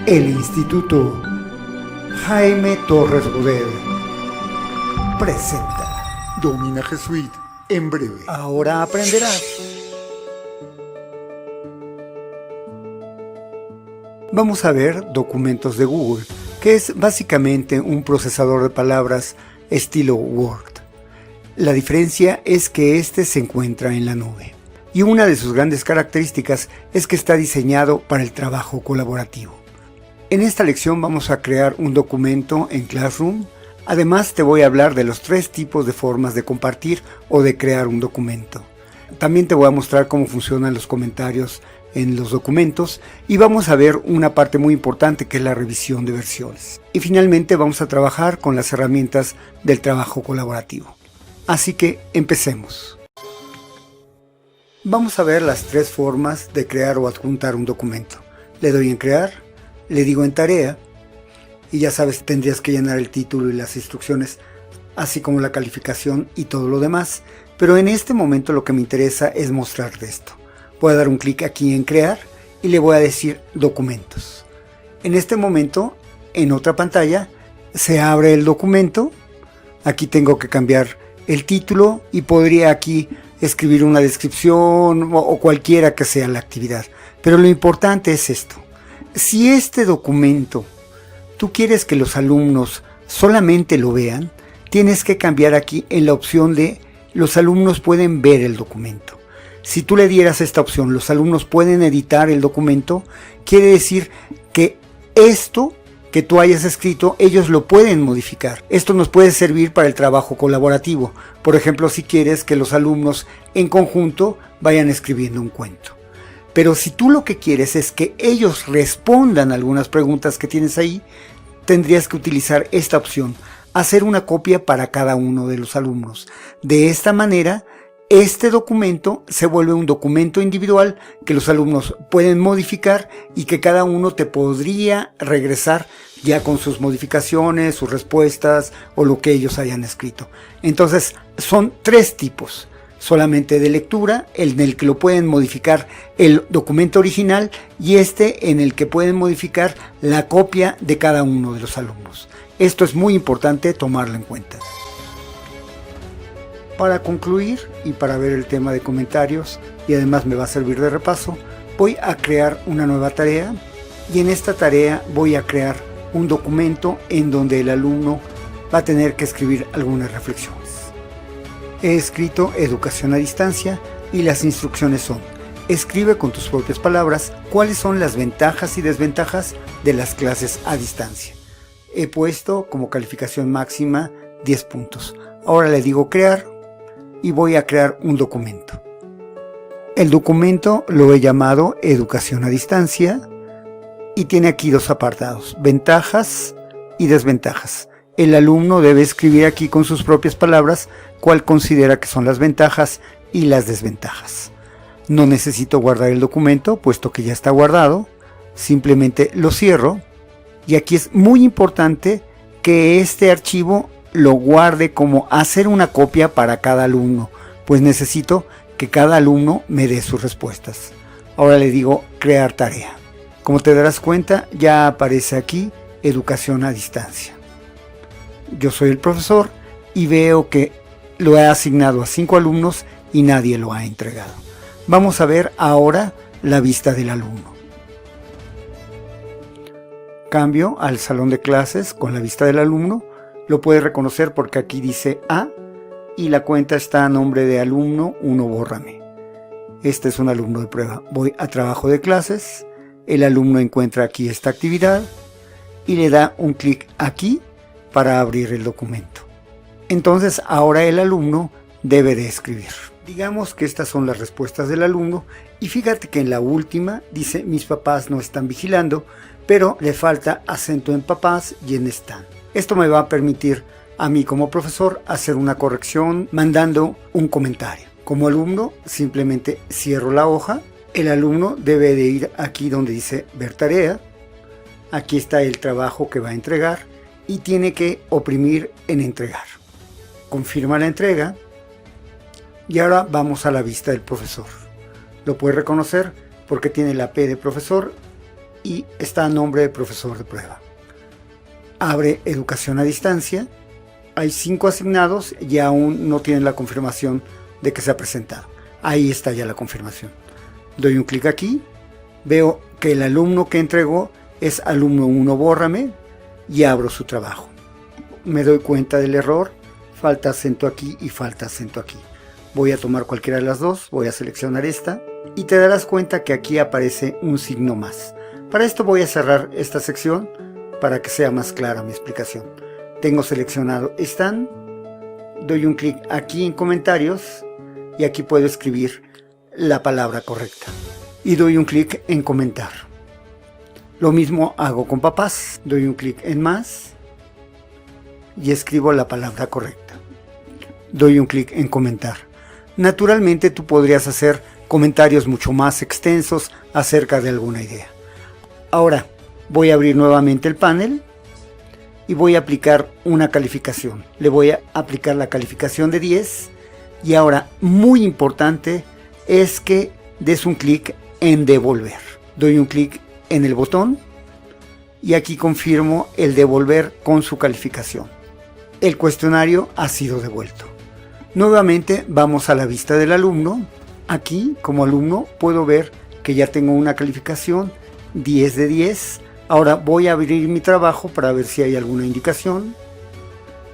El Instituto Jaime Torres Bodet presenta Domina G Suite en breve. Ahora aprenderás. Vamos a ver documentos de Google, que es básicamente un procesador de palabras estilo Word. La diferencia es que este se encuentra en la nube. Y una de sus grandes características es que está diseñado para el trabajo colaborativo. En esta lección vamos a crear un documento en Classroom. Además te voy a hablar de los 3 tipos de formas de compartir o de crear un documento. También te voy a mostrar cómo funcionan los comentarios en los documentos y vamos a ver una parte muy importante que es la revisión de versiones. Y finalmente vamos a trabajar con las herramientas del trabajo colaborativo. Así que empecemos. Vamos a ver las 3 formas de crear o adjuntar un documento. Le doy en crear, le digo en tarea y ya sabes, tendrías que llenar el título y las instrucciones, así como la calificación y todo lo demás. Pero en este momento lo que me interesa es mostrarte esto. Voy a dar un clic aquí en crear y le voy a decir documentos. En este momento, en otra pantalla, se abre el documento. Aquí tengo que cambiar el título y podría aquí escribir una descripción o cualquiera que sea la actividad. Pero lo importante es esto. Si este documento tú quieres que los alumnos solamente lo vean, tienes que cambiar aquí en la opción de los alumnos pueden ver el documento. Si tú le dieras esta opción, los alumnos pueden editar el documento, quiere decir que esto que tú hayas escrito, ellos lo pueden modificar. Esto nos puede servir para el trabajo colaborativo. Por ejemplo, si quieres que los alumnos en conjunto vayan escribiendo un cuento. Pero si tú lo que quieres es que ellos respondan algunas preguntas que tienes ahí, tendrías que utilizar esta opción, hacer una copia para cada uno de los alumnos. De esta manera, este documento se vuelve un documento individual que los alumnos pueden modificar y que cada uno te podría regresar ya con sus modificaciones, sus respuestas o lo que ellos hayan escrito. Entonces, son 3 tipos. Solamente de lectura, en el que lo pueden modificar el documento original y este en el que pueden modificar la copia de cada uno de los alumnos. Esto es muy importante tomarlo en cuenta. Para concluir y para ver el tema de comentarios, y además me va a servir de repaso, voy a crear una nueva tarea y en esta tarea voy a crear un documento en donde el alumno va a tener que escribir algunas reflexiones. He escrito educación a distancia y las instrucciones son: escribe con tus propias palabras cuáles son las ventajas y desventajas de las clases a distancia. He puesto como calificación máxima 10 puntos. Ahora le digo crear y voy a crear un documento. El documento lo he llamado educación a distancia y tiene aquí 2 apartados: ventajas y desventajas. El alumno debe escribir aquí con sus propias palabras cuál considera que son las ventajas y las desventajas. No necesito guardar el documento, puesto que ya está guardado. Simplemente lo cierro. Y aquí es muy importante que este archivo lo guarde como hacer una copia para cada alumno, pues necesito que cada alumno me dé sus respuestas. Ahora le digo crear tarea. Como te darás cuenta, ya aparece aquí educación a distancia. Yo soy el profesor y veo que lo he asignado a 5 alumnos y nadie lo ha entregado. Vamos a ver ahora la vista del alumno. Cambio al salón de clases con la vista del alumno. Lo puedes reconocer porque aquí dice A y la cuenta está a nombre de alumno 1 bórrame. Este es un alumno de prueba. Voy a trabajo de clases. El alumno encuentra aquí esta actividad y le da un clic aquí para abrir el documento. Entonces ahora el alumno debe de escribir. Digamos que estas son las respuestas del alumno y fíjate que en la última dice mis papás no están vigilando, pero le falta acento en papás y en están. Esto me va a permitir a mí como profesor hacer una corrección mandando un comentario. Como alumno simplemente cierro la hoja. El alumno debe de ir aquí donde dice ver tarea. Aquí está el trabajo que va a entregar y tiene que oprimir en entregar. Confirma la entrega y ahora vamos a la vista del profesor. Lo puede reconocer porque tiene la P de profesor y está a nombre del profesor de prueba. Abre educación a distancia. Hay 5 asignados y aún no tienen la confirmación de que se ha presentado. Ahí está ya la confirmación. Doy un clic aquí. Veo que el alumno que entregó es alumno 1, bórrame, y abro su trabajo. Me doy cuenta del error. Falta acento aquí y falta acento aquí. Voy a tomar cualquiera de las dos. Voy a seleccionar esta. Y te darás cuenta que aquí aparece un signo más. Para esto voy a cerrar esta sección para que sea más clara mi explicación. Tengo seleccionado están, doy un clic aquí en comentarios y aquí puedo escribir la palabra correcta. Y doy un clic en comentar. Lo mismo hago con papás, doy un clic en más y escribo la palabra correcta. Doy un clic en comentar. Naturalmente tú podrías hacer comentarios mucho más extensos acerca de alguna idea. Ahora voy a abrir nuevamente el panel y voy a aplicar una calificación. Le voy a aplicar la calificación de 10 y ahora, muy importante, es que des un clic en devolver. Doy un clic en el botón y aquí confirmo el devolver con su calificación. El cuestionario ha sido devuelto. Nuevamente vamos a la vista del alumno. Aquí, como alumno, puedo ver que ya tengo una calificación 10 de 10. Ahora voy a abrir mi trabajo para ver si hay alguna indicación.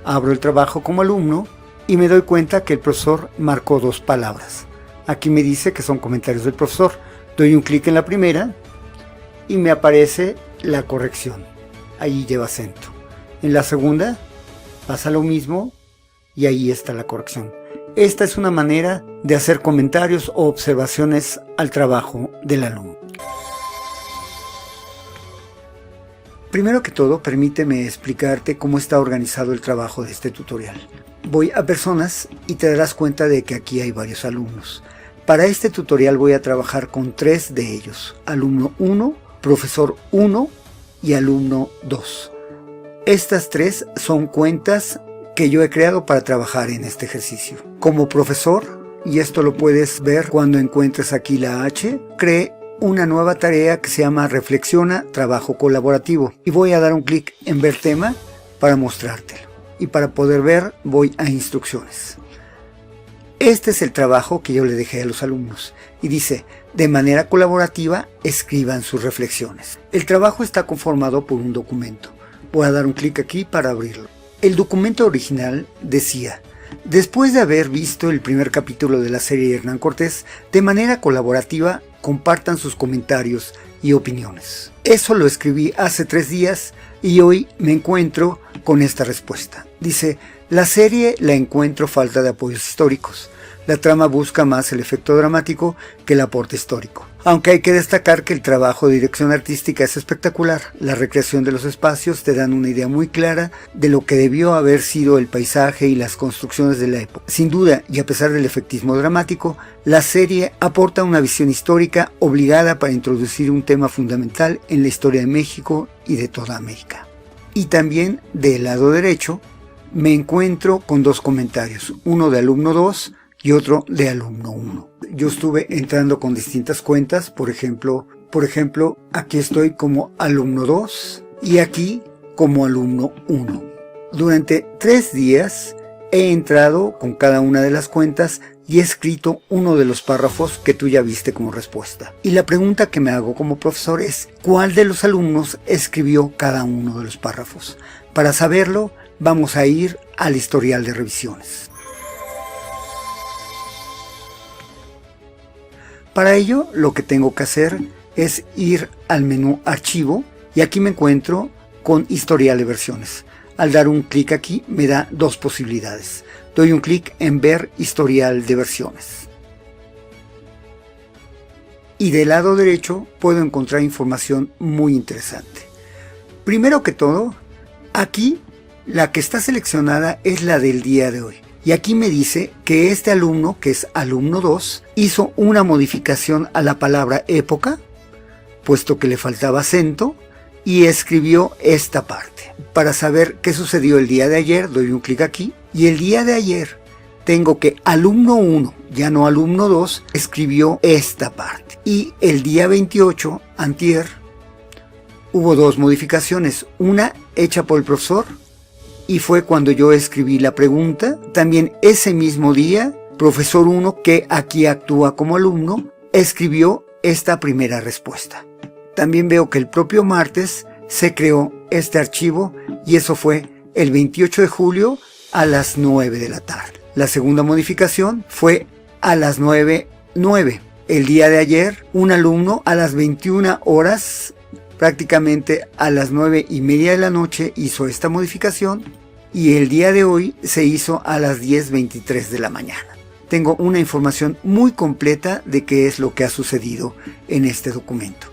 Abro el trabajo como alumno y me doy cuenta que el profesor marcó 2 palabras. Aquí me dice que son comentarios del profesor. Doy un clic en la primera y me aparece la corrección. Ahí lleva acento. En la segunda pasa lo mismo y ahí está la corrección. Esta es una manera de hacer comentarios o observaciones al trabajo del alumno. Primero que todo, permíteme explicarte cómo está organizado el trabajo de este tutorial. Voy a personas y te darás cuenta de que aquí hay varios alumnos. Para este tutorial voy a trabajar con 3 de ellos: alumno 1, profesor 1 y alumno 2. Estas 3 son cuentas que yo he creado para trabajar en este ejercicio. Como profesor, y esto lo puedes ver cuando encuentres aquí la H, creé una nueva tarea que se llama Reflexiona, Trabajo Colaborativo. Y voy a dar un clic en Ver tema para mostrártelo. Y para poder ver, voy a Instrucciones. Este es el trabajo que yo le dejé a los alumnos. Y dice, de manera colaborativa, escriban sus reflexiones. El trabajo está conformado por un documento. Voy a dar un clic aquí para abrirlo. El documento original decía: después de haber visto el primer capítulo de la serie Hernán Cortés, de manera colaborativa, compartan sus comentarios y opiniones. Eso lo escribí hace 3 días y hoy me encuentro con esta respuesta. Dice, la serie la encuentro falta de apoyos históricos. La trama busca más el efecto dramático que el aporte histórico. Aunque hay que destacar que el trabajo de dirección artística es espectacular. La recreación de los espacios te dan una idea muy clara de lo que debió haber sido el paisaje y las construcciones de la época. Sin duda, y a pesar del efectismo dramático, la serie aporta una visión histórica obligada para introducir un tema fundamental en la historia de México y de toda América. Y también, del lado derecho, me encuentro con 2 comentarios, uno de alumno 2 y otro de alumno 1. Yo estuve entrando con distintas cuentas, por ejemplo, aquí estoy como alumno 2 y aquí como alumno 1. Durante 3 días he entrado con cada una de las cuentas y he escrito uno de los párrafos que tú ya viste como respuesta. Y la pregunta que me hago como profesor es, ¿cuál de los alumnos escribió cada uno de los párrafos? Para saberlo, vamos a ir al historial de revisiones. Para ello, lo que tengo que hacer es ir al menú Archivo y aquí me encuentro con Historial de versiones. Al dar un clic aquí me da 2 posibilidades. Doy un clic en Ver Historial de versiones. Y del lado derecho puedo encontrar información muy interesante. Primero que todo, aquí la que está seleccionada es la del día de hoy. Y aquí me dice que este alumno, que es alumno 2, hizo una modificación a la palabra época, puesto que le faltaba acento, y escribió esta parte. Para saber qué sucedió el día de ayer, doy un clic aquí, y el día de ayer tengo que alumno 1, ya no alumno 2, escribió esta parte. Y el día 28, antier, hubo dos modificaciones, una hecha por el profesor y fue cuando yo escribí la pregunta. También ese mismo día, profesor 1, que aquí actúa como alumno, escribió esta primera respuesta. También veo que el propio martes se creó este archivo y eso fue el 28 de julio a las 9 de la tarde. La segunda modificación fue a las 9:09. El día de ayer, un alumno a las 21 horas, prácticamente a las 9:30 de la noche, hizo esta modificación y el día de hoy se hizo a las 10:23 de la mañana. Tengo una información muy completa de qué es lo que ha sucedido en este documento.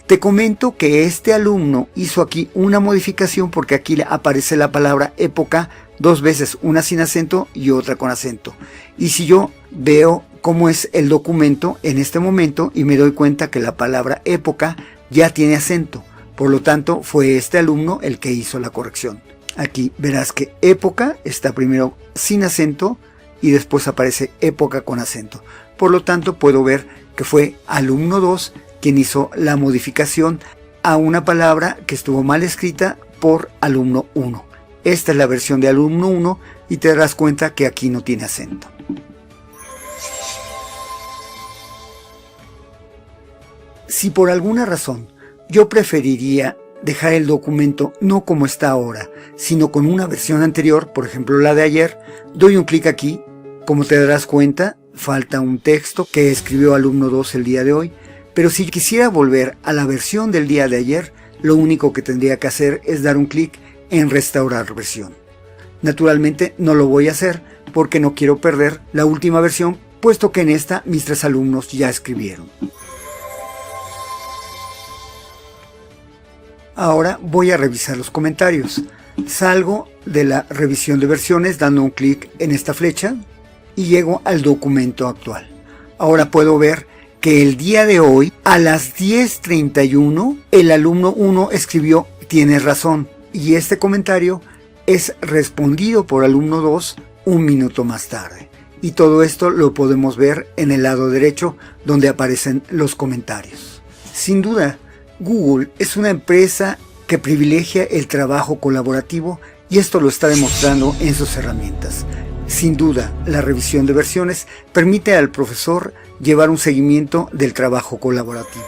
Te comento que este alumno hizo aquí una modificación porque aquí aparece la palabra época dos veces, una sin acento y otra con acento. Y si yo veo cómo es el documento en este momento y me doy cuenta que la palabra época ya tiene acento, por lo tanto fue este alumno el que hizo la corrección. Aquí verás que época está primero sin acento y después aparece época con acento. Por lo tanto puedo ver que fue alumno 2 quien hizo la modificación a una palabra que estuvo mal escrita por alumno 1. Esta es la versión de alumno 1 y te darás cuenta que aquí no tiene acento. Si por alguna razón yo preferiría dejar el documento no como está ahora, sino con una versión anterior, por ejemplo la de ayer, doy un clic aquí. Como te darás cuenta, falta un texto que escribió alumno 2 el día de hoy, pero si quisiera volver a la versión del día de ayer, lo único que tendría que hacer es dar un clic en restaurar versión. Naturalmente no lo voy a hacer porque no quiero perder la última versión, puesto que en esta mis 3 alumnos ya escribieron. Ahora voy a revisar los comentarios. Salgo de la revisión de versiones dando un clic en esta flecha y llego al documento actual. Ahora puedo ver que el día de hoy a las 10:31 el alumno 1 escribió "tienes razón" y este comentario es respondido por alumno 2 un minuto más tarde. Y todo esto lo podemos ver en el lado derecho donde aparecen los comentarios. Sin duda, Google es una empresa que privilegia el trabajo colaborativo y esto lo está demostrando en sus herramientas. Sin duda, la revisión de versiones permite al profesor llevar un seguimiento del trabajo colaborativo.